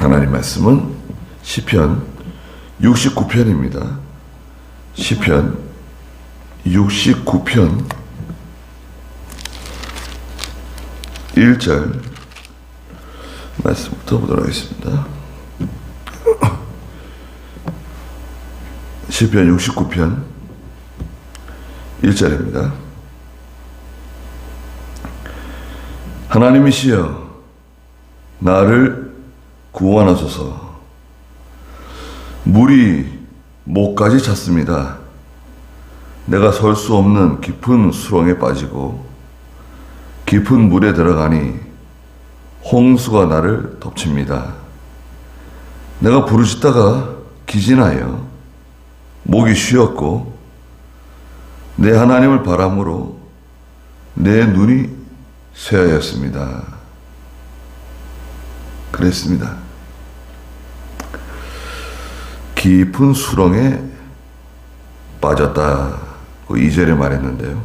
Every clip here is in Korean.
하나님 말씀은 시편 69편입니다. 시편 69편 1절 말씀부터 보도록 하겠습니다. 시편 69편 1절입니다. 하나님이시여 나를 구원하소서. 물이 목까지 찼습니다. 내가 설 수 없는 깊은 수렁에 빠지고 깊은 물에 들어가니 홍수가 나를 덮칩니다. 내가 부르짖다가 기진하여 목이 쉬었고 내 하나님을 바람으로 내 눈이 쇠하였습니다. 그랬습니다. 깊은 수렁에 빠졌다고 2절에 말했는데요.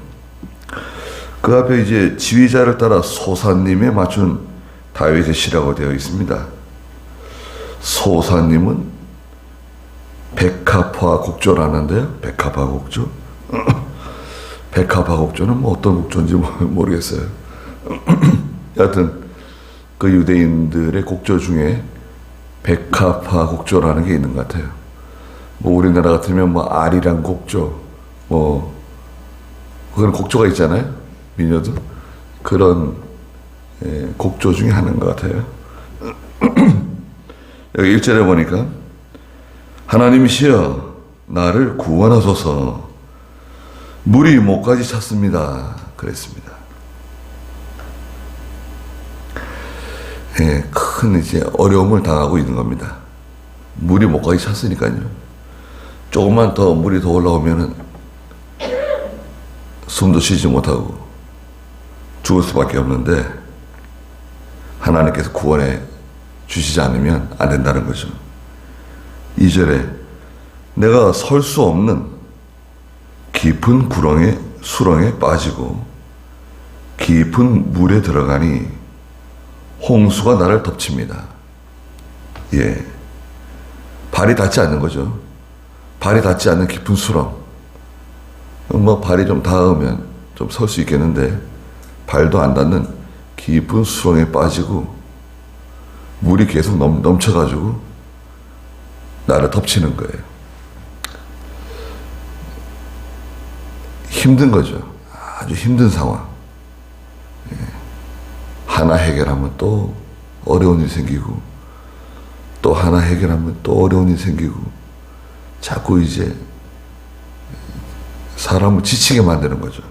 그 앞에 이제 지휘자를 따라 소사님에 맞춘 다윗의 시라고 되어 있습니다. 소사님은 백합화 곡조라는데요. 백합화 곡조. 백합화 곡조는 뭐 어떤 곡조인지 모르겠어요. 여하튼 그 유대인들의 곡조 중에 백합화 곡조라는 게 있는 것 같아요. 뭐 우리나라 같으면 뭐 아리랑 곡조, 뭐 그런 곡조가 있잖아요. 민요도 그런 곡조 중에 하나인 것 같아요. 여기 1절에 보니까 하나님이시여 나를 구원하소서. 물이 목까지 찼습니다. 그랬습니다. 큰 이제 어려움을 당하고 있는 겁니다. 물이 목까지 찼으니까요. 조금만 더 물이 더 올라오면은 숨도 쉬지 못하고 죽을 수밖에 없는데 하나님께서 구원해 주시지 않으면 안 된다는 거죠. 2절에 내가 설 수 없는 깊은 수렁에 빠지고 깊은 물에 들어가니 홍수가 나를 덮칩니다. 예, 발이 닿지 않는 거죠. 발이 닿지 않는 깊은 수렁. 뭐 발이 좀 닿으면 좀 설 수 있겠는데 발도 안 닿는 깊은 수렁에 빠지고 물이 계속 넘쳐가지고 나를 덮치는 거예요. 힘든 거죠. 아주 힘든 상황. 예. 하나 해결하면 또 어려운 일이 생기고 또 하나 해결하면 또 어려운 일이 생기고 자꾸 이제 사람을 지치게 만드는 거죠.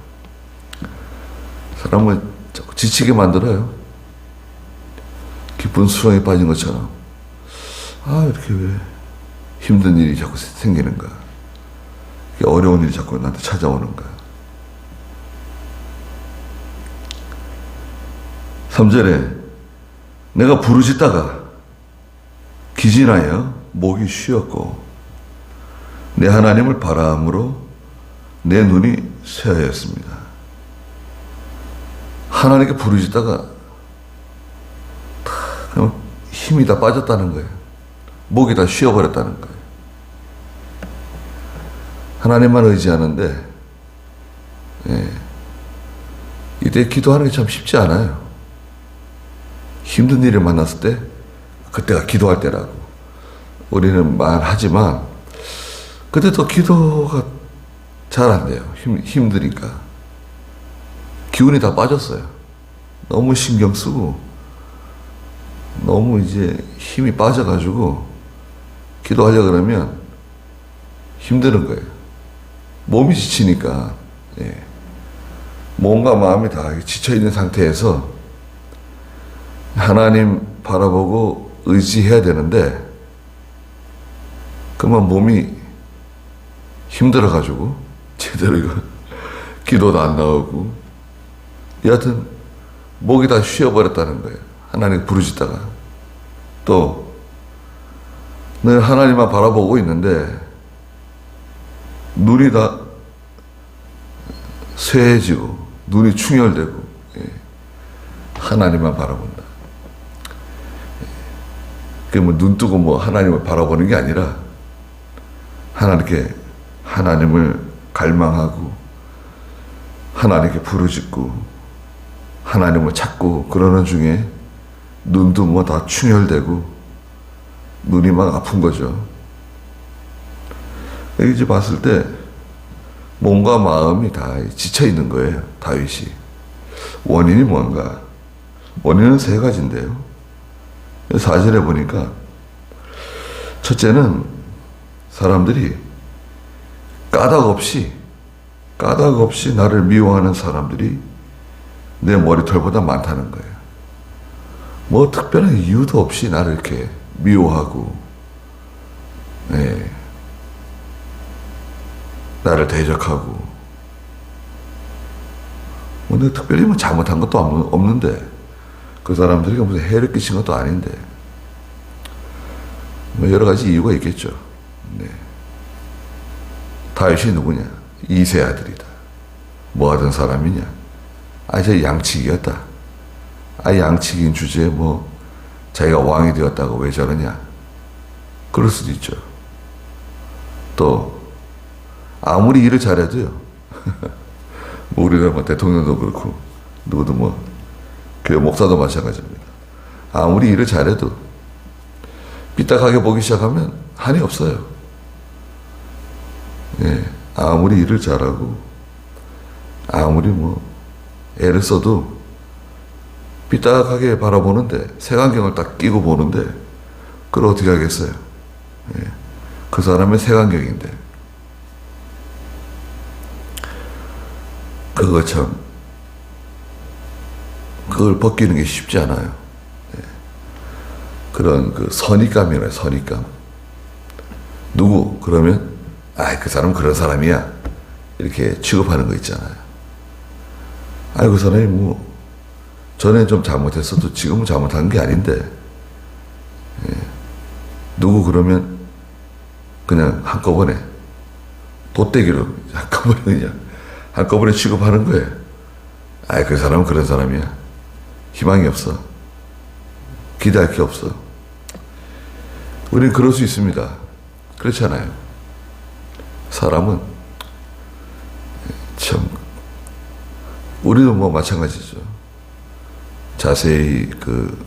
사람을 자꾸 지치게 만들어요. 깊은 수렁에 빠진 것처럼. 이렇게 왜 힘든 일이 자꾸 생기는가. 어려운 일이 자꾸 나한테 찾아오는가. 3절에 내가 부르짖다가 기진하여 목이 쉬었고 내 하나님을 바람으로 내 눈이 쇠하였습니다. 하나님께 부르짖다가 힘이 다 빠졌다는 거예요. 목이 다 쉬어버렸다는 거예요. 하나님만 의지하는데 이때 기도하는 게 참 쉽지 않아요. 힘든 일을 만났을 때 그때가 기도할 때라고 우리는 말하지만 그때 또 기도가 잘 안 돼요. 힘드니까. 기운이 다 빠졌어요. 너무 신경 쓰고 너무 이제 힘이 빠져가지고 기도하려고 그러면 힘드는 거예요. 몸이 지치니까. 몸과 마음이 다 지쳐있는 상태에서 하나님 바라보고 의지해야 되는데 그러면 몸이 힘들어가지고 제대로 이거 기도도 안 나오고 여하튼 목이 다 쉬어버렸다는 거예요. 하나님 부르짖다가 또 늘 하나님만 바라보고 있는데 눈이 다 쇠해지고 눈이 충혈되고 하나님만 바라본다. 그게 뭐 눈 뜨고 뭐 하나님을 바라보는 게 아니라 하나님을 갈망하고 하나님께 부르짖고 하나님을 찾고 그러는 중에 눈도 뭐 다 충혈되고 눈이 막 아픈 거죠. 이제 봤을 때 몸과 마음이 다 지쳐 있는 거예요. 다윗이. 원인이 뭔가? 원인은 세 가지인데요. 4절에 보니까 첫째는 사람들이 까닭 없이 나를 미워하는 사람들이 내 머리털보다 많다는 거예요. 뭐 특별한 이유도 없이 나를 이렇게 미워하고, 나를 대적하고, 뭐 내가 특별히 뭐 잘못한 것도 없는데, 그 사람들이 무슨 해를 끼친 것도 아닌데, 뭐 여러 가지 이유가 있겠죠. 다윗이 누구냐? 이세 아들이다. 뭐 하던 사람이냐? 저 양치기였다. 양치기인 주제에 뭐 자기가 왕이 되었다고 왜 저러냐? 그럴 수도 있죠. 또 아무리 일을 잘해도요. 뭐 우리가 뭐 대통령도 그렇고 누구도 뭐 교회 목사도 마찬가지입니다. 아무리 일을 잘해도 삐딱하게 보기 시작하면 한이 없어요. 아무리 일을 잘하고 아무리 뭐 애를 써도 삐딱하게 바라보는데 색안경을 딱 끼고 보는데 그걸 어떻게 하겠어요? 그 사람의 색안경인데 그거 참 그걸 벗기는 게 쉽지 않아요. 그런 그 선입감이에요. 선입감. 누구? 그러면 그 사람은 그런 사람이야. 이렇게 취급하는 거 있잖아요. 그 사람이 뭐 전에 좀 잘못했어도 지금은 잘못한 게 아닌데 누구 그러면 그냥 한꺼번에 돗대기로 한꺼번에 취급하는 거예요. 그 사람은 그런 사람이야. 희망이 없어. 기대할 게 없어. 우리는 그럴 수 있습니다. 그렇잖아요. 사람은 참 우리도 뭐 마찬가지죠. 자세히 그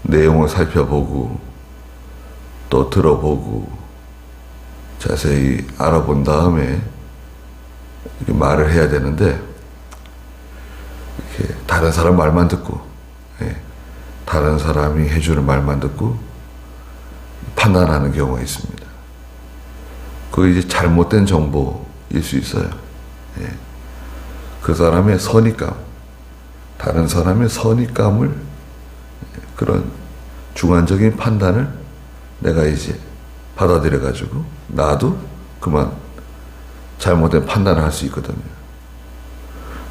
내용을 살펴보고 또 들어보고 자세히 알아본 다음에 이렇게 말을 해야 되는데 이렇게 다른 사람 말만 듣고 다른 사람이 해주는 말만 듣고 판단하는 경우가 있습니다. 그게 이제 잘못된 정보일 수 있어요. 그 사람의 선입감, 다른 사람의 선입감을 그런 주관적인 판단을 내가 이제 받아들여가지고 나도 그만 잘못된 판단을 할 수 있거든요.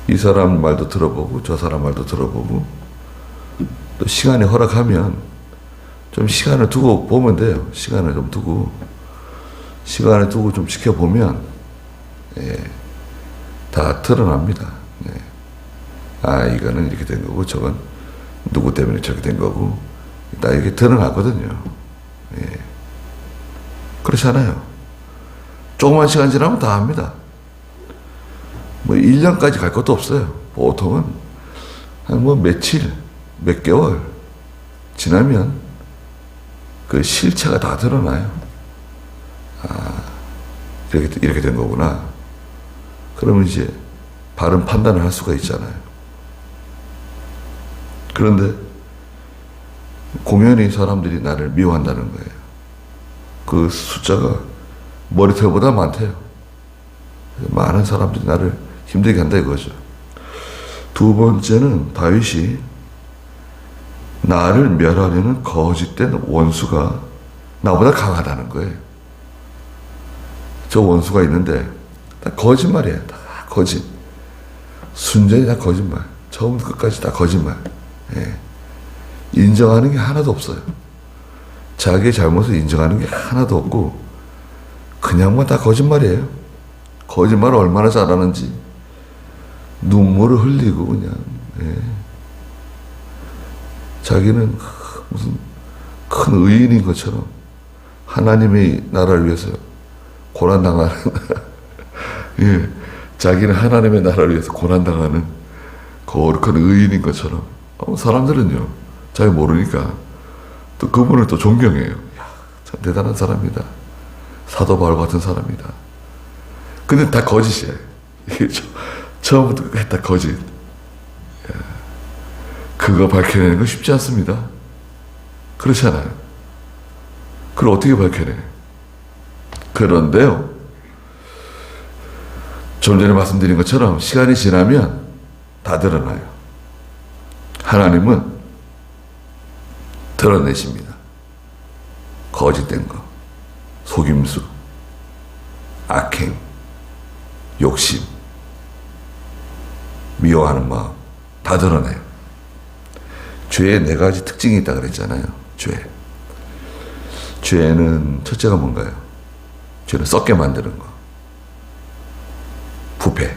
이 사람 말도 들어보고 저 사람 말도 들어보고 또 시간이 허락하면 좀 시간을 두고 보면 돼요. 시간을 두고 좀 지켜보면 다 드러납니다. 이거는 이렇게 된 거고 저건 누구 때문에 저렇게 된 거고 다 이렇게 드러나거든요. 그렇잖아요. 조그만 시간 지나면 다 합니다. 뭐 1년까지 갈 것도 없어요. 보통은 한 뭐 며칠, 몇 개월 지나면 그 실체가 다 드러나요. 이렇게 된 거구나. 그러면 이제 바른 판단을 할 수가 있잖아요. 그런데 공연히 사람들이 나를 미워한다는 거예요. 그 숫자가 머리털보다 많대요. 많은 사람들이 나를 힘들게 한다 이거죠. 두 번째는 다윗이 나를 멸하려는 거짓된 원수가 나보다 강하다는 거예요. 저 원수가 있는데 다 거짓말이에요. 다 거짓. 순전히 다 거짓말. 처음부터 끝까지 다 거짓말. 인정하는 게 하나도 없어요. 자기의 잘못을 인정하는 게 하나도 없고 그냥만 다 거짓말이에요. 거짓말을 얼마나 잘하는지 눈물을 흘리고 그냥 자기는 무슨 큰 의인인 것처럼 하나님의 나라를 위해서 고난당하는 예, 자기는 하나님의 나라를 위해서 고난당하는 거룩한 의인인 것처럼 사람들은요 잘 모르니까 또 그분을 또 존경해요. 야, 참 대단한 사람이다. 사도 바울 같은 사람이다. 근데 다 거짓이에요. 이게 처음부터 끝까지 다 거짓. 야, 그거 밝혀내는 건 쉽지 않습니다. 그렇잖아요. 그걸 어떻게 밝혀내? 그런데요, 좀 전에 말씀드린 것처럼 시간이 지나면 다 드러나요. 하나님은 드러내십니다. 거짓된 거, 속임수, 악행, 욕심, 미워하는 마음 다 드러내요. 죄의 네 가지 특징이 있다 그랬잖아요. 죄는 첫째가 뭔가요? 죄는 썩게 만드는 거, 부패,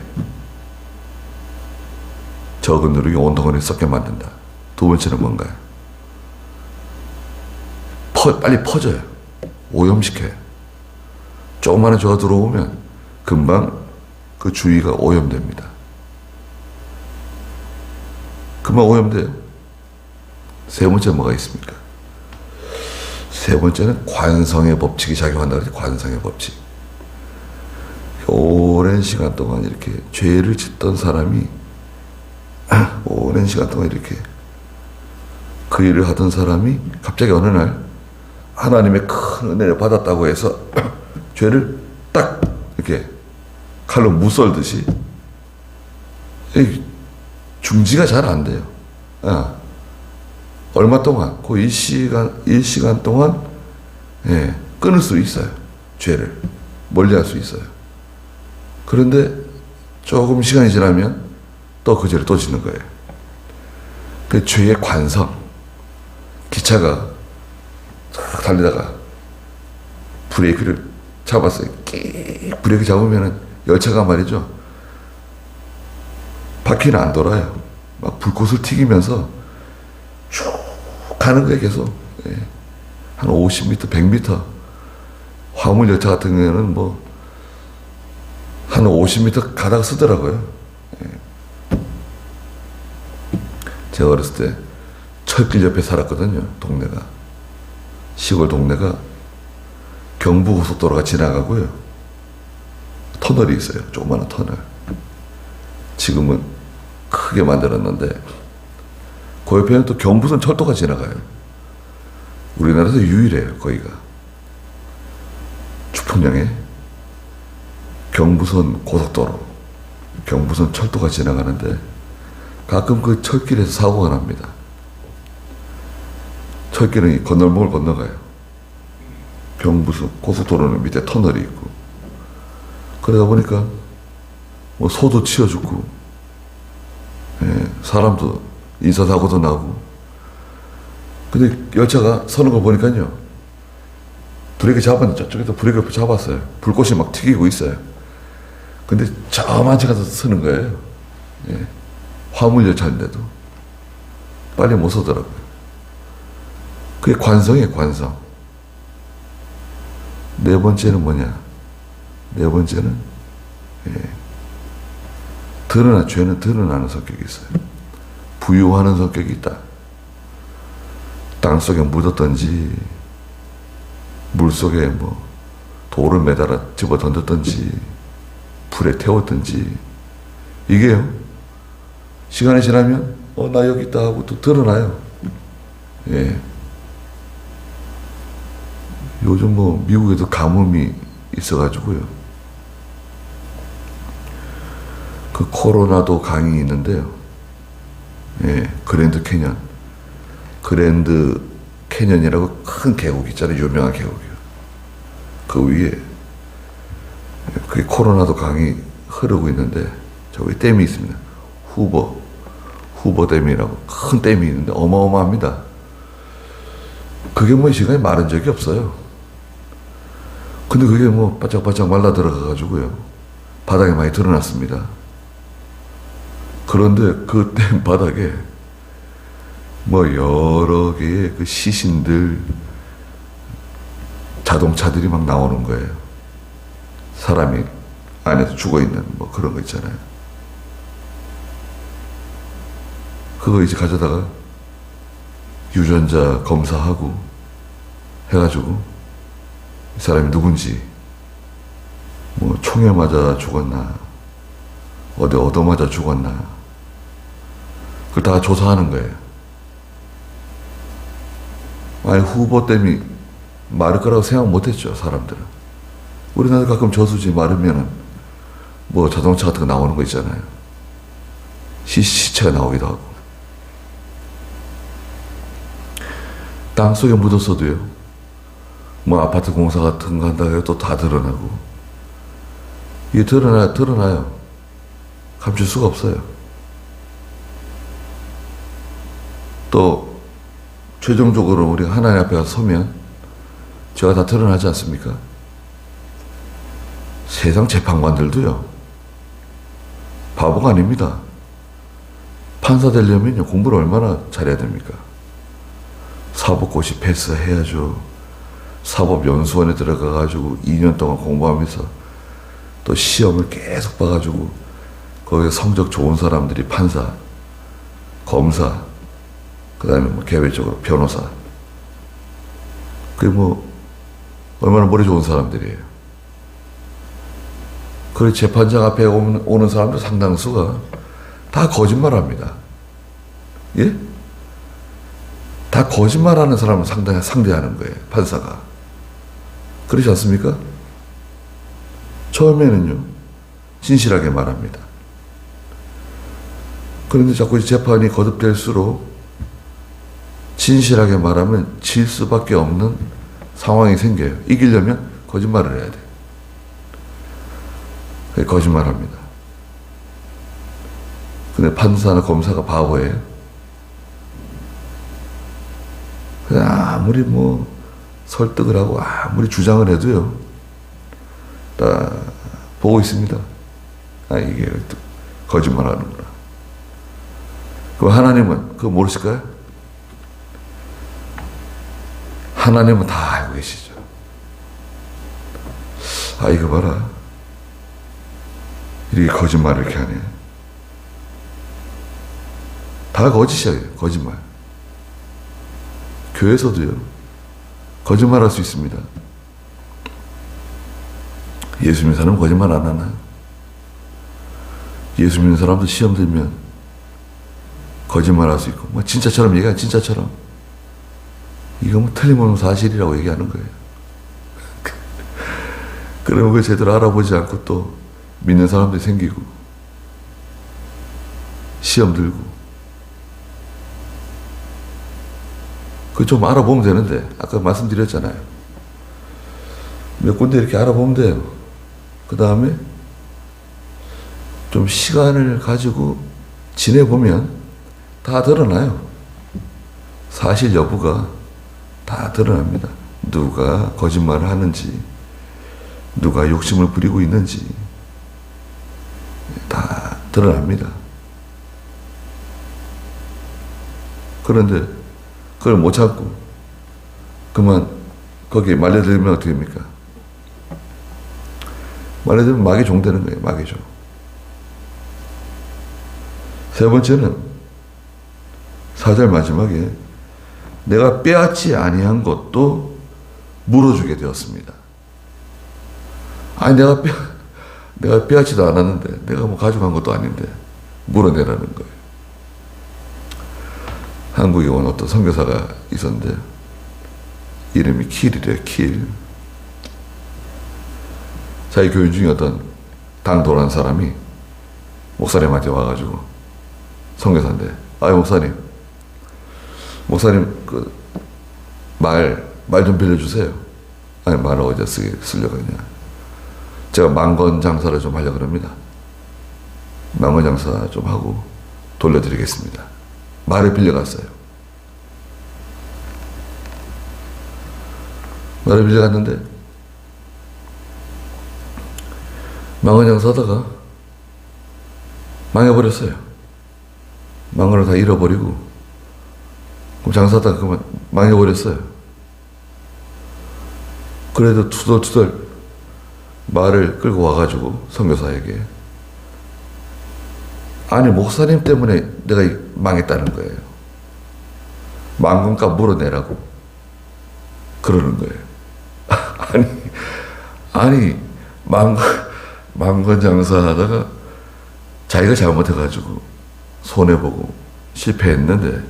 적은 누룩이 온 덩어리를 썩게 만든다. 두 번째는 뭔가요? 빨리 퍼져요. 오염시켜요. 조그마한 죄가 들어오면 금방 그 주위가 오염됩니다. 금방 오염돼요. 세 번째 뭐가 있습니까? 세 번째는 관성의 법칙이 작용한다 그러지. 관성의 법칙. 오랜 시간 동안 이렇게 죄를 짓던 사람이 오랜 시간 동안 이렇게 그 일을 하던 사람이 갑자기 어느 날 하나님의 큰 은혜를 받았다고 해서 죄를 딱 이렇게 칼로 무썰듯이 중지가 잘 안 돼요. 얼마 동안, 그 일시간 동안, 끊을 수 있어요. 죄를. 멀리 할 수 있어요. 그런데 조금 시간이 지나면 또 그 죄를 또 짓는 거예요. 그 죄의 관성. 기차가 쫙 달리다가 브레이크를 잡았어요. 끼익 브레이크 잡으면은 열차가 말이죠. 바퀴는 안 돌아요. 막 불꽃을 튀기면서 쭉 가는 거예요, 계속. 한 50m, 100m. 화물 열차 같은 경우에는 뭐, 한 50m 가다가 쓰더라고요. 제가 어렸을 때 철길 옆에 살았거든요, 동네가. 시골 동네가 경부고속도로가 지나가고요. 터널이 있어요, 조그마한 터널. 지금은 크게 만들었는데, 그 옆에는 또 경부선 철도가 지나가요. 우리나라에서 유일해요, 거기가. 주평양에 경부선 고속도로, 경부선 철도가 지나가는데 가끔 그 철길에서 사고가 납니다. 철길은 건널목을 건너가요. 경부선 고속도로는 밑에 터널이 있고, 그러다 보니까 뭐 소도 치여 죽고, 사람도 인사사고도 나고. 근데 열차가 서는 거 보니까요, 브레이크 잡았는데 저쪽에서 브레이크를 잡았어요. 불꽃이 막 튀기고 있어요. 근데 저만치 가서 서는 거예요. 화물 열차인데도 빨리 못 서더라고요. 그게 관성이에요, 관성. 네 번째는 뭐냐? 네 번째는 죄는 드러나는 성격이 있어요. 부유하는 성격이 있다. 땅 속에 묻었던지, 물 속에 뭐 돌을 매달아 집어 던졌던지, 불에 태웠던지, 이게요, 시간이 지나면 나 여기 있다 하고 또 드러나요. 요즘 뭐 미국에도 가뭄이 있어가지고요, 그 코로나도 강이 있는데요. 그랜드 캐년이라고 큰 계곡 있잖아요. 유명한 계곡이요. 그 위에 그게 코로나도 강이 흐르고 있는데 저기 댐이 있습니다. 후버 댐이라고 큰 댐이 있는데 어마어마합니다. 그게 뭐 시간이 마른 적이 없어요. 근데 그게 뭐 바짝바짝 말라 들어가가지고요, 바닥에 많이 드러났습니다. 그런데 그 댐 바닥에 뭐 여러 개의 그 시신들, 자동차들이 막 나오는 거예요. 사람이 안에서 죽어있는 뭐 그런 거 있잖아요. 그거 이제 가져다가 유전자 검사하고 해가지고 이 사람이 누군지, 뭐 총에 맞아 죽었나, 어디 얻어맞아 죽었나, 그걸 다 조사하는 거예요. 아니, 후보 때문에 마를 거라고 생각 못 했죠, 사람들은. 우리나라 가끔 저수지 마르면은 뭐 자동차 같은 거 나오는 거 있잖아요. 시체가 나오기도 하고. 땅 속에 묻었어도요, 뭐 아파트 공사 같은 거 한다고 해도 또 다 드러나고. 이게 드러나요. 감출 수가 없어요. 또 최종적으로 우리가 하나님 앞에 가서 서면 제가 다 드러나지 않습니까? 세상 재판관들도요, 바보가 아닙니다. 판사 되려면요, 공부를 얼마나 잘해야 됩니까? 사법고시 패스해야죠. 사법연수원에 들어가가지고 2년 동안 공부하면서 또 시험을 계속 봐가지고 거기에 성적 좋은 사람들이 판사, 검사, 그 다음에 뭐 개별적으로 변호사. 그게 뭐 얼마나 머리 좋은 사람들이에요. 그리고 재판장 앞에 오는 사람들 상당수가 다 거짓말합니다. 예? 다 거짓말하는 사람을 상대하는 거예요, 판사가. 그렇지 않습니까? 처음에는요, 진실하게 말합니다. 그런데 자꾸 재판이 거듭될수록 진실하게 말하면 질 수밖에 없는 상황이 생겨요. 이기려면 거짓말을 해야 돼. 거짓말합니다. 근데 판사나 검사가 바보예요. 아무리 뭐 설득을 하고 아무리 주장을 해도요, 다 보고 있습니다. 이게 거짓말하는구나. 그럼 하나님은 그거 모르실까요? 하나님은 다 알고 계시죠. 이거 봐라, 이렇게 거짓말을 이렇게 하네. 다 거짓이에요, 거짓말. 교회에서도요, 거짓말할 수 있습니다. 예수 믿는 사람은 거짓말 안 하나요? 예수 믿는 사람도 시험 들면 거짓말 할 수 있고, 뭐 진짜처럼 얘기하는, 진짜처럼. 이거 뭐 틀림없는 사실이라고 얘기하는 거예요. 그러면 그걸 제대로 알아보지 않고 또 믿는 사람들이 생기고, 시험 들고. 그거 좀 알아보면 되는데, 아까 말씀드렸잖아요. 몇 군데 이렇게 알아보면 돼요. 그 다음에 좀 시간을 가지고 지내보면 다 드러나요. 사실 여부가 다 드러납니다. 누가 거짓말을 하는지, 누가 욕심을 부리고 있는지 다 드러납니다. 그런데 그걸 못 참고 그만 거기에 말려들면 어떻게 됩니까? 말려들면 마귀 종 되는 거예요. 마귀 종. 세 번째는 4절 마지막에 내가 빼앗지 아니한 것도 물어주게 되었습니다. 내가 빼앗지도 않았는데, 내가 뭐 가져간 것도 아닌데 물어내라는 거예요. 한국에 온 어떤 선교사가 있었는데 이름이 킬이래요. 킬. 자기 교인 중에 어떤 당돌한 사람이 목사님한테 와가지고, 선교사인데, 목사님 그 말 좀 빌려주세요. 말을 어디다 쓰려고 그냥. 제가 망건 장사를 좀 하려고 합니다. 망건 장사 좀 하고 돌려드리겠습니다. 말을 빌려갔어요. 말을 빌려갔는데 망건 장사하다가 망해버렸어요. 망건을 다 잃어버리고 그럼 장사하다가 그만 망해버렸어요. 그래도 투덜투덜 말을 끌고 와가지고 선교사에게, 아니 목사님 때문에 내가 망했다는 거예요. 망금값 물어내라고 그러는 거예요. 아니 망건 장사하다가 자기가 잘못해가지고 손해보고 실패했는데,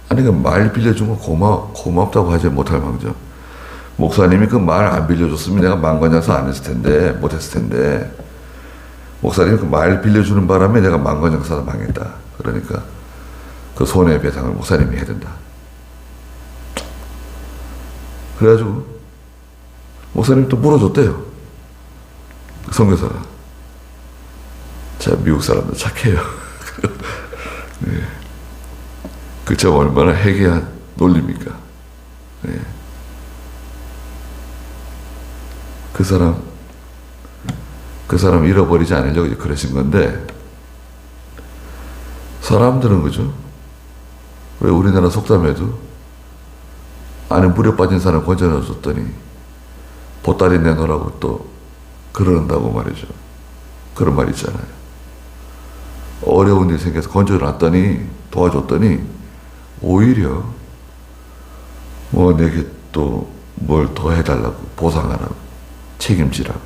아니 그 말 빌려준 거 고맙다고 하지 못할 망정, 목사님이 그 말 안 빌려줬으면 내가 망건 장사 안 했을 텐데, 못했을 텐데, 목사님이 그 말 빌려주는 바람에 내가 망건 장사가 망했다. 그러니까 그 손해배상을 목사님이 해야 된다. 그래가지고 목사님 또 물어줬대요. 그 선교사가. 자, 미국 사람들 착해요. 네. 그 참 얼마나 해괴한 논리입니까? 네. 그 사람 잃어버리지 않으려고 그러신 건데, 사람들은 그죠? 왜 우리나라 속담에도 안에 물에 빠진 사람 건져넣어줬더니 보따리 내놓으라고 또 그러는다고 말이죠. 그런 말 있잖아요. 어려운 일이 생겨서 건져놨더니, 도와줬더니 오히려 뭐 내게 또 뭘 더 해달라고, 보상하라고, 책임지라고.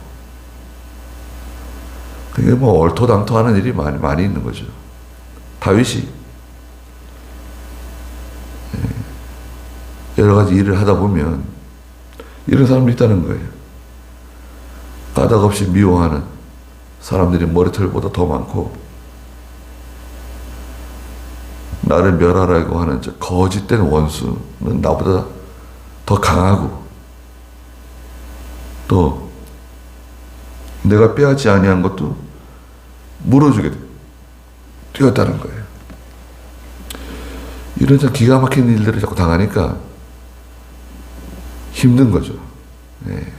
그게 뭐 얼토당토하는 일이 많이 있는 거죠. 다윗이 여러 가지 일을 하다 보면 이런 사람도 있다는 거예요. 까닭 없이 미워하는 사람들이 머리털보다 더 많고, 나를 멸하라고 하는 저 거짓된 원수는 나보다 더 강하고, 또 내가 빼앗지 아니한 것도 물어주게 되었다는 거예요. 이런 참 기가 막힌 일들을 자꾸 당하니까 힘든 거죠. 네.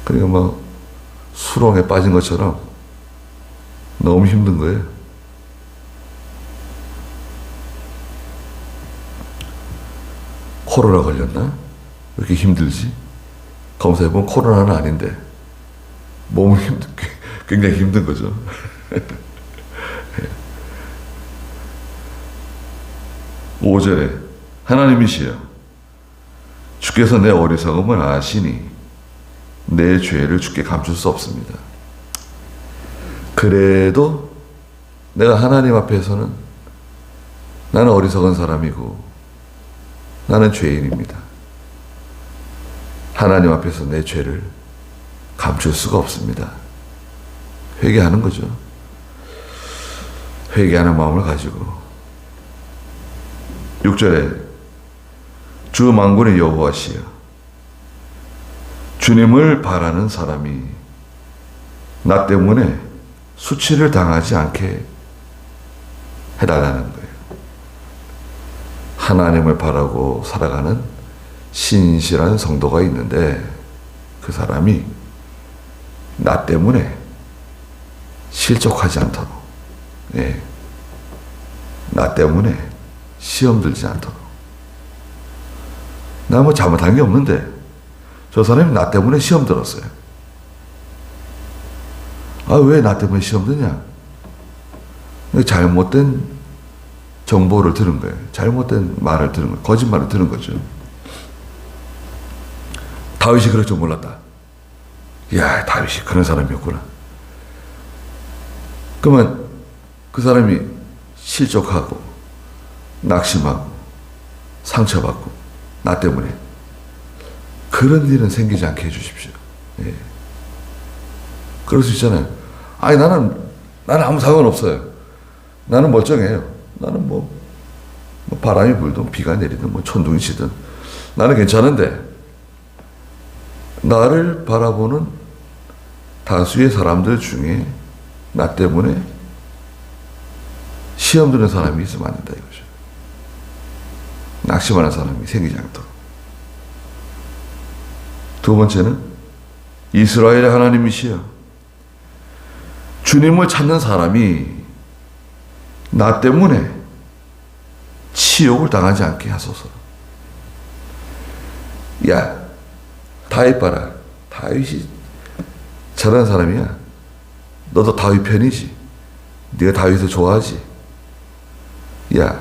그러니까 뭐 수렁에 빠진 것처럼 너무 힘든 거예요. 코로나 걸렸나? 왜 이렇게 힘들지? 검사해보면 코로나는 아닌데 몸은 굉장히 힘든 거죠. 5절에 하나님이시여, 주께서 내 어리석음을 아시니 내 죄를 주께 감출 수 없습니다. 그래도 내가 하나님 앞에서는 나는 어리석은 사람이고 나는 죄인입니다. 하나님 앞에서 내 죄를 감출 수가 없습니다. 회개하는 거죠. 회개하는 마음을 가지고 6절에 주 만군의 여호와시여, 주님을 바라는 사람이 나 때문에 수치를 당하지 않게 해달라는 거예요. 하나님을 바라고 살아가는 신실한 성도가 있는데, 그 사람이 나 때문에 실족하지 않도록, 예, 나 때문에 시험 들지 않도록. 나 뭐 잘못한 게 없는데 저 사람이 나 때문에 시험 들었어요. 아, 왜 나 때문에 시험 드냐? 잘못된 정보를 들은 거예요. 잘못된 말을 들은 거예요. 거짓말을 들은 거죠. 다윗이 그럴 줄 몰랐다. 이야, 다윗이 그런 사람이었구나. 그러면 그 사람이 실족하고 낙심하고 상처받고 나 때문에, 그런 일은 생기지 않게 해주십시오. 예. 그럴 수 있잖아요. 아니 나는 아무 상관없어요. 나는 멀쩡해요. 나는 뭐 바람이 불든 비가 내리든 뭐 천둥이 치든 나는 괜찮은데, 나를 바라보는 다수의 사람들 중에 나 때문에 시험 드는 사람이 있으면 안 된다 이거죠. 낙심하는 사람이 생기지 않도록. 두 번째는 이스라엘의 하나님이시여, 주님을 찾는 사람이 나 때문에 치욕을 당하지 않게 하소서. 야, 다윗 봐라. 다윗이 저런 사람이야. 너도 다윗 편이지. 네가 다윗을 좋아하지. 야,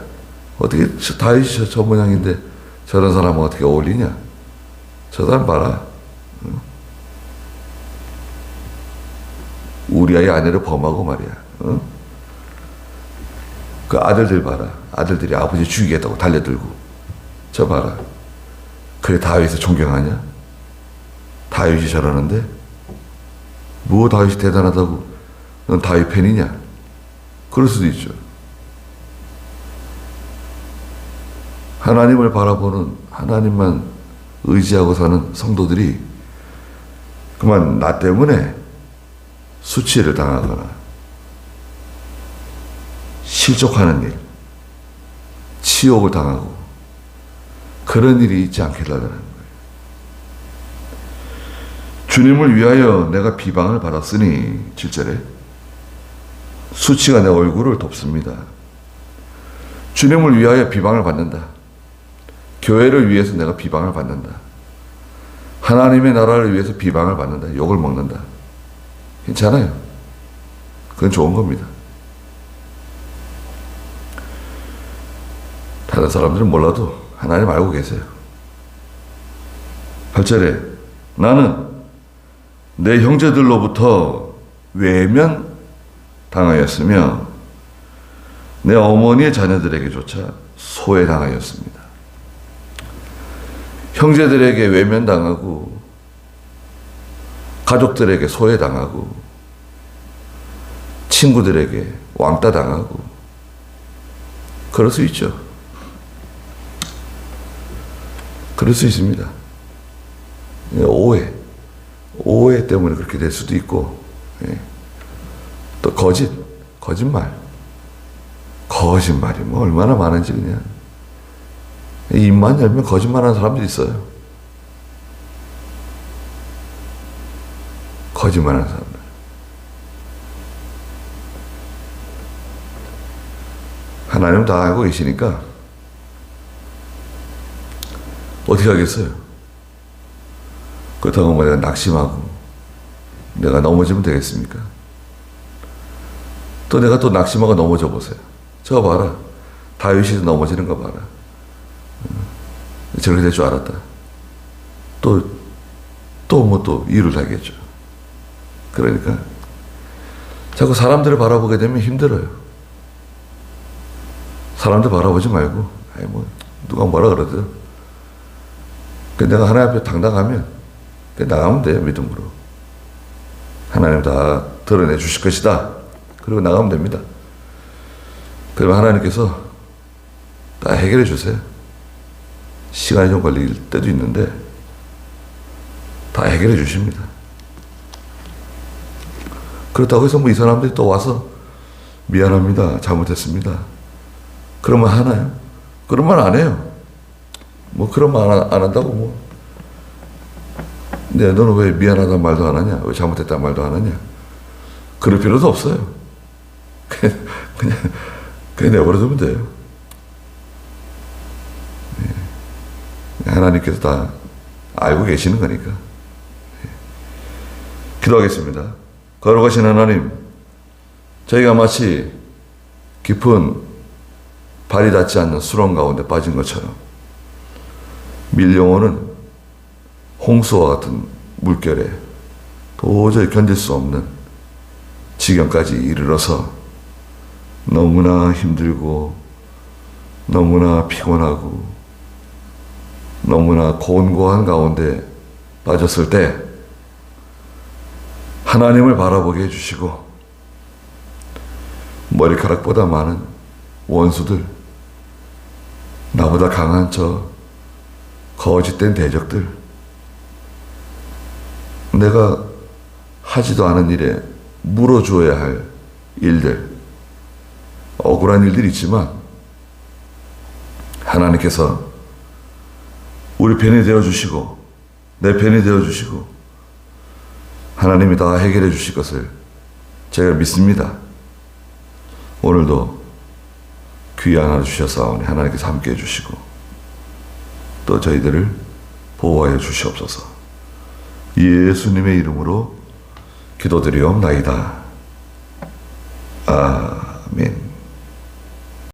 어떻게 다윗이 저 모양인데 저런 사람은 어떻게 어울리냐? 저 사람 봐라. 응? 우리아의 아내를 범하고 말이야. 응? 그 아들들 봐라. 아들들이 아버지 죽이겠다고 달려들고. 저 봐라. 그래 다윗을 존경하냐? 다윗이 저러는데 뭐 다윗이 대단하다고 넌 다윗 팬이냐? 그럴 수도 있죠. 하나님을 바라보는, 하나님만 의지하고 사는 성도들이 그만 나 때문에 수치를 당하거나 실족하는 일, 치욕을 당하고 그런 일이 있지 않게 하라는 거예요. 주님을 위하여 내가 비방을 받았으니 7절에 수치가 내 얼굴을 덮습니다. 주님을 위하여 비방을 받는다. 교회를 위해서 내가 비방을 받는다. 하나님의 나라를 위해서 비방을 받는다. 욕을 먹는다. 괜찮아요. 그건 좋은 겁니다. 다른 사람들은 몰라도 하나님 알고 계세요. 8절에 나는 내 형제들로부터 외면 당하였으며 내 어머니의 자녀들에게조차 소외당하였습니다. 형제들에게 외면당하고 가족들에게 소외당하고 친구들에게 왕따당하고 그럴 수 있죠. 그럴 수 있습니다. 오해 때문에 그렇게 될 수도 있고, 또 거짓말이 뭐 얼마나 많은지 그냥 입만 열면 거짓말하는 사람들이 있어요. 거짓말하는 사람들. 하나님 다 알고 계시니까 어떻게 하겠어요? 그렇다고 뭐 내가 낙심하고 내가 넘어지면 되겠습니까? 또 내가 또 낙심하고 넘어져 보세요. 저 봐라. 다윗이 넘어지는 거 봐라. 저렇게 될 줄 알았다. 또 일을 하겠죠. 그러니까 자꾸 사람들을 바라보게 되면 힘들어요. 사람들 바라보지 말고, 누가 뭐라 그러든. 내가 하나님 앞에 당당하면 나가면 돼요, 믿음으로. 하나님 다 드러내 주실 것이다. 그리고 나가면 됩니다. 그러면 하나님께서 다 해결해 주세요. 시간이 좀 걸릴 때도 있는데 다 해결해 주십니다. 그렇다고 해서 이 사람들이 또 와서 미안합니다. 잘못했습니다. 그러면 하나요? 그런 말 안 해요. 그런 말 안 한다고 네, 너는 왜 미안하다는 말도 안 하냐? 왜 잘못했다는 말도 안 하냐? 그럴 필요도 없어요. 그냥 내버려두면 돼요. 하나님께서 다 알고 계시는 거니까. 기도하겠습니다. 거룩하신 하나님, 저희가 마치 깊은 발이 닿지 않는 수렁 가운데 빠진 것처럼 밀려오는 홍수와 같은 물결에 도저히 견딜 수 없는 지경까지 이르러서 너무나 힘들고 너무나 피곤하고 너무나 곤고한 가운데 빠졌을 때 하나님을 바라보게 해주시고 머리카락보다 많은 원수들, 나보다 강한 저 거짓된 대적들, 내가 하지도 않은 일에 물어줘야 할 일들, 억울한 일들이 있지만 하나님께서 우리 편이 되어주시고 내 편이 되어주시고 하나님이 다 해결해 주실 것을 제가 믿습니다. 오늘도 귀한 하루 주셔서 하나님께서 함께 해주시고 또 저희들을 보호하여 주시옵소서. 예수님의 이름으로 기도드리옵나이다. 아멘.